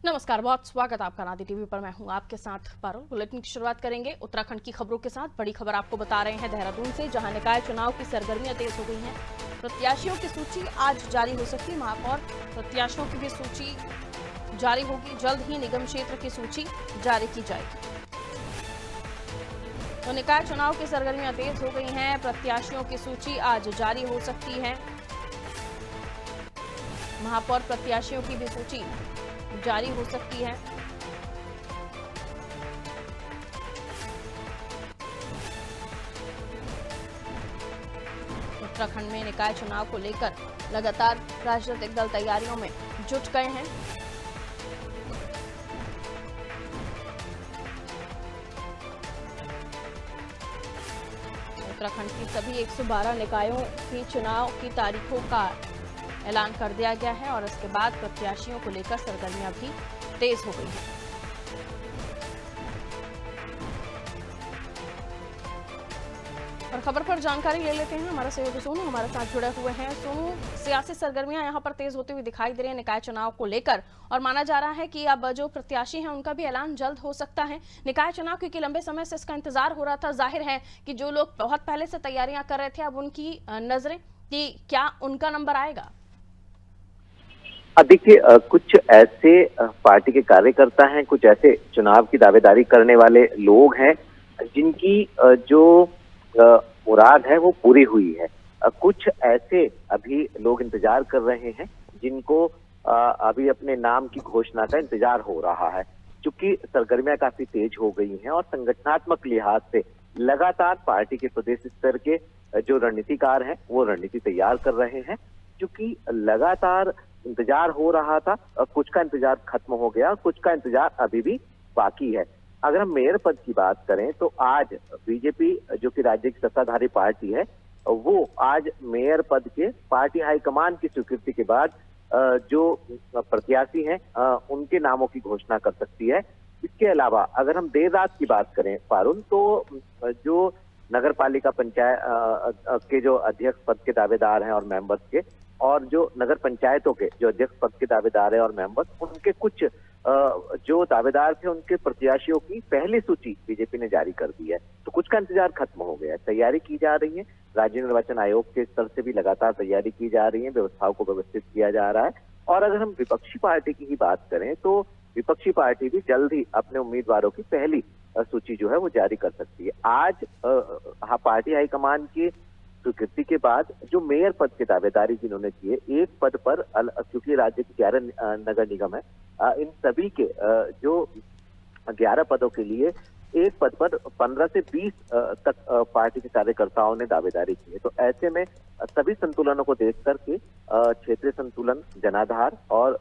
नमस्कार, बहुत स्वागत आपका नादी टीवी पर। मैं हूं आपके साथ पारुल। बुलेटिन की शुरुआत करेंगे उत्तराखंड की खबरों के साथ। बड़ी खबर आपको बता रहे हैं देहरादून से, जहां निकाय चुनाव की सरगर्मियां तेज हो गई हैं। प्रत्याशियों की सूची आज जारी हो सकती है। महापौर प्रत्याशियों की भी सूची जारी होगी। जल्द ही निगम क्षेत्र की सूची जारी की जाएगी। तो निकाय चुनाव की सरगर्मियां तेज हो गई हैं। प्रत्याशियों की सूची आज जारी हो सकती है। महापौर प्रत्याशियों की भी सूची जारी हो सकती है। उत्तराखंड में निकाय चुनाव को लेकर लगातार राजनीतिक दल तैयारियों में जुट गए हैं। उत्तराखंड की सभी 112 निकायों की चुनाव की तारीखों का ऐलान कर दिया गया है और इसके बाद प्रत्याशियों को लेकर सरगर्मियां भी तेज हो गई हैं। और खबर पर जानकारी ले लेते हैं। हमारा सहयोगी सोनू हमारे साथ जुड़े हुए हैं। सोनू, सियासी सरगर्मियां यहां पर तेज होती हुई दिखाई दे रही है निकाय चुनाव को लेकर, और माना जा रहा है कि अब जो प्रत्याशी हैं उनका भी ऐलान जल्द हो सकता है। निकाय चुनाव क्योंकि लंबे समय से इसका इंतजार हो रहा था, जाहिर है कि जो लोग बहुत पहले से तैयारियां कर रहे थे अब उनकी नजरें कि क्या उनका नंबर आएगा। देखिए, कुछ ऐसे पार्टी के कार्यकर्ता हैं, कुछ ऐसे चुनाव की दावेदारी करने वाले लोग हैं जिनकी जो मुराद है वो पूरी हुई है। कुछ ऐसे अभी लोग इंतजार कर रहे हैं जिनको अभी अपने नाम की घोषणा का इंतजार हो रहा है। चूंकि सरगर्मियां काफी तेज हो गई हैं और संगठनात्मक लिहाज से लगातार पार्टी के प्रदेश स्तर के जो रणनीतिकार हैं वो रणनीति तैयार कर रहे हैं। क्योंकि लगातार इंतजार हो रहा था, कुछ का इंतजार खत्म हो गया, कुछ का इंतजार अभी भी बाकी है। अगर हम मेयर पद की बात करें तो आज बीजेपी, जो कि राज्य की सत्ताधारी पार्टी है, वो आज मेयर पद के पार्टी हाईकमान की स्वीकृति के बाद जो प्रत्याशी हैं उनके नामों की घोषणा कर सकती है। इसके अलावा अगर हम देर रात की बात करें पारुल, तो जो नगर पालिका पंचायत के जो अध्यक्ष पद के दावेदार हैं और मेंबर्स के, और जो नगर पंचायतों के जो अध्यक्ष पद के दावेदार हैं और मेंबर्स, उनके कुछ जो दावेदार थे उनके प्रत्याशियों की पहली सूची बीजेपी ने जारी कर दी है। तो कुछ का इंतजार खत्म हो गया है, तैयारी की जा रही है। राज्य निर्वाचन आयोग के स्तर से भी लगातार तैयारी की जा रही है, व्यवस्थाओं को व्यवस्थित किया जा रहा है। और अगर हम विपक्षी पार्टी की ही बात करें तो विपक्षी पार्टी भी जल्द ही अपने उम्मीदवारों की पहली सूची जो है वो जारी कर सकती है। आज पार्टी हाईकमान की स्वीकृति के बाद जो मेयर पद की दावेदारी जिन्होंने किए, एक पद पर क्योंकि राज्य के 11 नगर निगम है, इन सभी के जो 11 पदों के लिए एक पद पर 15 से 20 तक पार्टी के कार्यकर्ताओं ने दावेदारी की है। तो ऐसे में सभी संतुलनों को देख करके क्षेत्रीय संतुलन, जनाधार और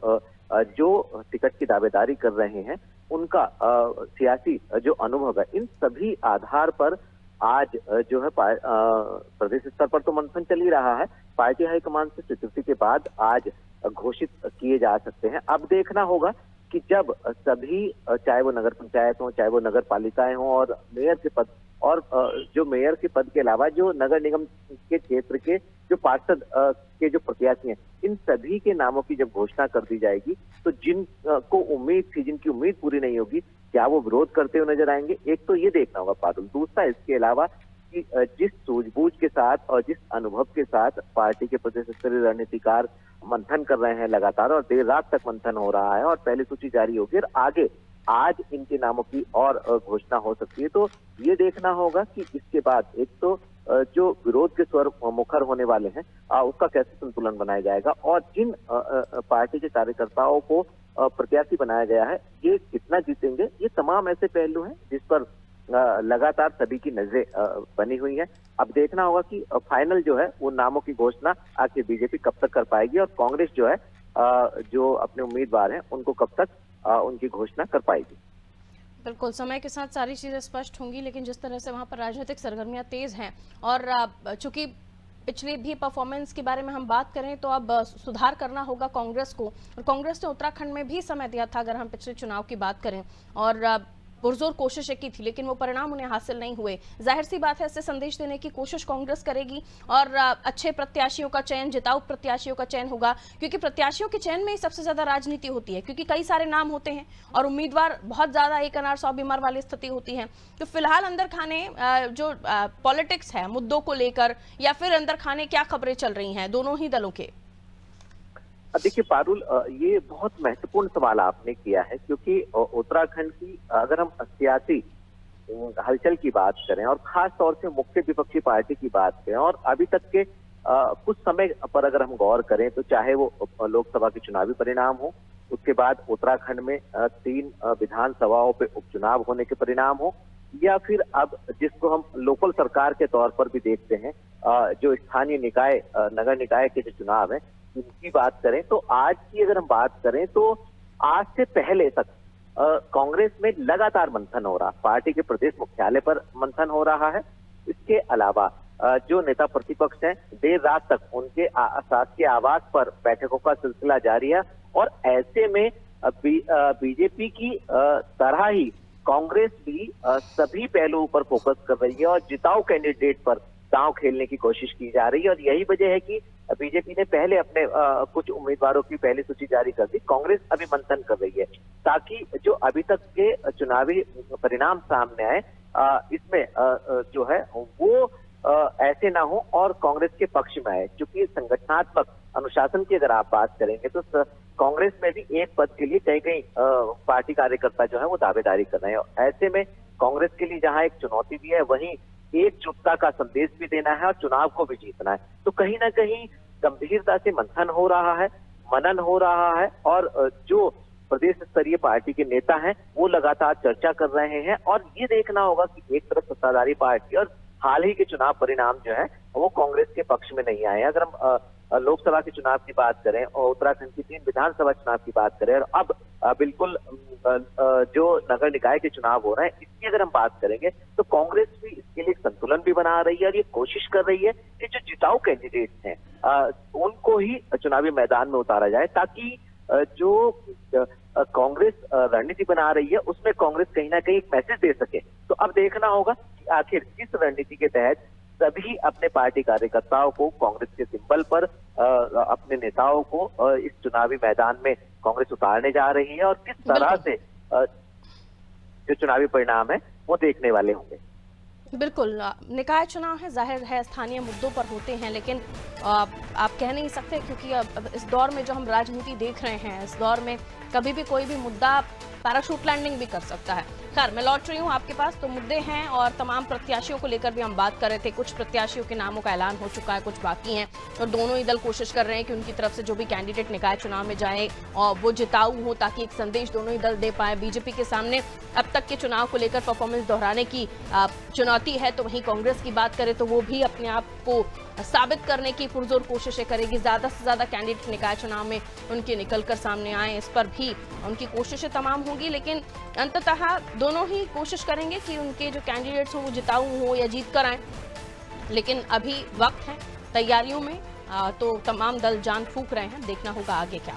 जो टिकट की दावेदारी कर रहे हैं उनका सियासी जो अनुभव है, इन सभी आधार पर आज जो है प्रदेश स्तर पर तो मंथन चल ही रहा है। पार्टी हाईकमान से स्वीकृति के बाद आज घोषित किए जा सकते हैं। अब देखना होगा कि जब सभी, चाहे वो नगर पंचायत हो, चाहे वो नगर पालिकाएं हो, और मेयर के पद, और जो मेयर के पद के अलावा जो नगर निगम के क्षेत्र के जो पार्षद के जो प्रत्याशी हैं, इन सभी के नामों की जब घोषणा कर दी जाएगी तो जिनको उम्मीद थी, जिनकी उम्मीद पूरी नहीं होगी, क्या वो विरोध करते हुए नजर आएंगे? एक तो ये देखना होगा पारुल। दूसरा, इसके अलावा कि जिस सूझबूझ के साथ और जिस अनुभव के साथ पार्टी के प्रदेश स्तरीय रणनीतिकार मंथन कर रहे हैं लगातार, और देर रात तक मंथन हो रहा है और पहली सूची जारी होगी और आगे आज इनके नामों की और घोषणा हो सकती है। तो ये देखना होगा कि इसके बाद एक तो जो विरोध के स्वर मुखर होने वाले हैं उसका कैसे संतुलन बनाया जाएगा, और जिन पार्टी के कार्यकर्ताओं को प्रत्याशी बनाया गया है ये कितना जीतेंगे। ये तमाम ऐसे पहलू हैं जिस पर लगातार सभी की नजरें बनी हुई है। अब देखना होगा कि फाइनल जो है वो नामों की घोषणा आखिर बीजेपी कब तक कर पाएगी, और कांग्रेस जो है जो अपने उम्मीदवार हैं उनको कब तक उनकी घोषणा कर पाएगी। बिल्कुल, समय के साथ सारी चीजें स्पष्ट होंगी, लेकिन जिस तरह से वहां पर राजनीतिक सरगर्मियां तेज हैं और चूंकि पिछली भी परफॉर्मेंस के बारे में हम बात करें तो अब सुधार करना होगा कांग्रेस को, और कांग्रेस ने उत्तराखंड में भी समय दिया था अगर हम पिछले चुनाव की बात करें, और पुरजोर कोशिशें की थी, लेकिन वो परिणाम उन्हें हासिल नहीं हुए। जाहिर सी बात है, इससे संदेश देने की कोशिश कांग्रेस करेगी और अच्छे प्रत्याशियों का चयन, जिताऊ प्रत्याशियों का चयन होगा, क्योंकि प्रत्याशियों के चयन में ही सबसे ज्यादा राजनीति होती है, क्योंकि कई सारे नाम होते हैं और उम्मीदवार बहुत ज्यादा एक अनार 100 बीमार वाली स्थिति होती है। तो फिलहाल अंदर खाने जो पॉलिटिक्स है मुद्दों को लेकर, या फिर अंदर खाने क्या खबरें चल रही हैं दोनों ही दलों के? देखिए पारुल, ये बहुत महत्वपूर्ण सवाल आपने किया है, क्योंकि उत्तराखंड की अगर हम सियासी हलचल की बात करें और खास तौर से मुख्य विपक्षी पार्टी की बात करें और अभी तक के कुछ समय पर अगर हम गौर करें, तो चाहे वो लोकसभा के चुनावी परिणाम हो, उसके बाद उत्तराखंड में 3 विधानसभाओं पे उपचुनाव होने के परिणाम हो, या फिर अब जिसको हम लोकल सरकार के तौर पर भी देखते हैं, जो स्थानीय निकाय नगर निकाय के जो चुनाव है उनकी बात करें, तो आज की अगर हम बात करें तो आज से पहले तक कांग्रेस में लगातार मंथन हो रहा, पार्टी के प्रदेश मुख्यालय पर मंथन हो रहा है। इसके अलावा जो नेता प्रतिपक्ष हैं, देर रात तक उनके शासकीय आवास पर बैठकों का सिलसिला जारी है और ऐसे में बीजेपी की तरह ही कांग्रेस भी सभी पहलुओं पर फोकस कर रही है और जिताऊ कैंडिडेट पर दांव खेलने की कोशिश की जा रही है। और यही वजह है कि बीजेपी ने पहले अपने कुछ उम्मीदवारों की पहली सूची जारी कर दी, कांग्रेस अभी मंथन कर रही है ताकि जो अभी तक के चुनावी परिणाम सामने आए, इसमें जो है वो ऐसे ना हो और कांग्रेस के पक्ष में आए। क्योंकि संगठनात्मक अनुशासन की अगर आप बात करेंगे तो कांग्रेस में भी एक पद के लिए कई कई पार्टी कार्यकर्ता जो है वो दावेदारी कर रहे हैं। ऐसे में कांग्रेस के लिए जहां एक चुनौती भी है, वहीं एकजुटता का संदेश भी देना है और चुनाव को भी जीतना है। तो कहीं ना कहीं गंभीरता से मंथन हो रहा है, मनन हो रहा है और जो प्रदेश स्तरीय पार्टी के नेता हैं वो लगातार चर्चा कर रहे हैं। और ये देखना होगा कि एक तरफ सत्ताधारी पार्टी और हाल ही के चुनाव परिणाम जो है वो कांग्रेस के पक्ष में नहीं आए। अगर हम लोकसभा के चुनाव की बात करें और उत्तराखंड की 3 विधानसभा चुनाव की बात करें और अब बिल्कुल जो नगर निकाय के चुनाव हो रहे हैं, इसकी अगर हम बात करेंगे तो कांग्रेस भी इसके लिए संतुलन भी बना रही है और ये कोशिश कर रही है कि जो जिताऊ कैंडिडेट्स हैं उनको ही चुनावी मैदान में उतारा जाए, ताकि जो कांग्रेस रणनीति बना रही है उसमें कांग्रेस कहीं ना कहीं एक मैसेज दे सके। तो अब देखना होगा कि आखिर किस रणनीति के तहत सभी अपने पार्टी कार्यकर्ताओं को कांग्रेस के सिंबल पर अपने नेताओं को इस चुनावी मैदान में कांग्रेस उतारने जा रही है और किस तरह से जो चुनावी परिणाम है वो देखने वाले होंगे। बिल्कुल, निकाय चुनाव है, जाहिर है स्थानीय मुद्दों पर होते हैं, लेकिन आप कह नहीं सकते, क्योंकि अब इस दौर में जो हम राजनीति देख रहे हैं, इस दौर में कभी भी कोई भी मुद्दा पैराशूट लैंडिंग भी कर सकता है। खैर, मैं लौट रही हूँ आपके पास। तो मुद्दे हैं और तमाम प्रत्याशियों को लेकर भी हम बात कर रहे थे। कुछ प्रत्याशियों के नामों का ऐलान हो चुका है, कुछ बाकी हैं और दोनों ही दल कोशिश कर रहे हैं कि उनकी तरफ से जो भी कैंडिडेट निकाय चुनाव में जाए और वो जिताऊ हो, ताकि एक संदेश दोनों ही दल दे पाए। बीजेपी के सामने अब तक के चुनाव को लेकर परफॉर्मेंस दोहराने की चुनौती है, तो वहीं कांग्रेस की बात करें तो वो भी अपने आप को साबित करने की पुरजोर कोशिशें करेगी। ज्यादा से ज्यादा कैंडिडेट निकाय चुनाव में उनके निकलकर सामने आए, इस पर भी उनकी कोशिशें तमाम होंगी। लेकिन अंततः दोनों ही कोशिश करेंगे कि उनके जो कैंडिडेट्स हो वो जिताऊ हो या जीत कर आए। लेकिन अभी वक्त है तैयारियों में, तो तमाम दल जान फूंक रहे हैं। देखना होगा आगे क्या।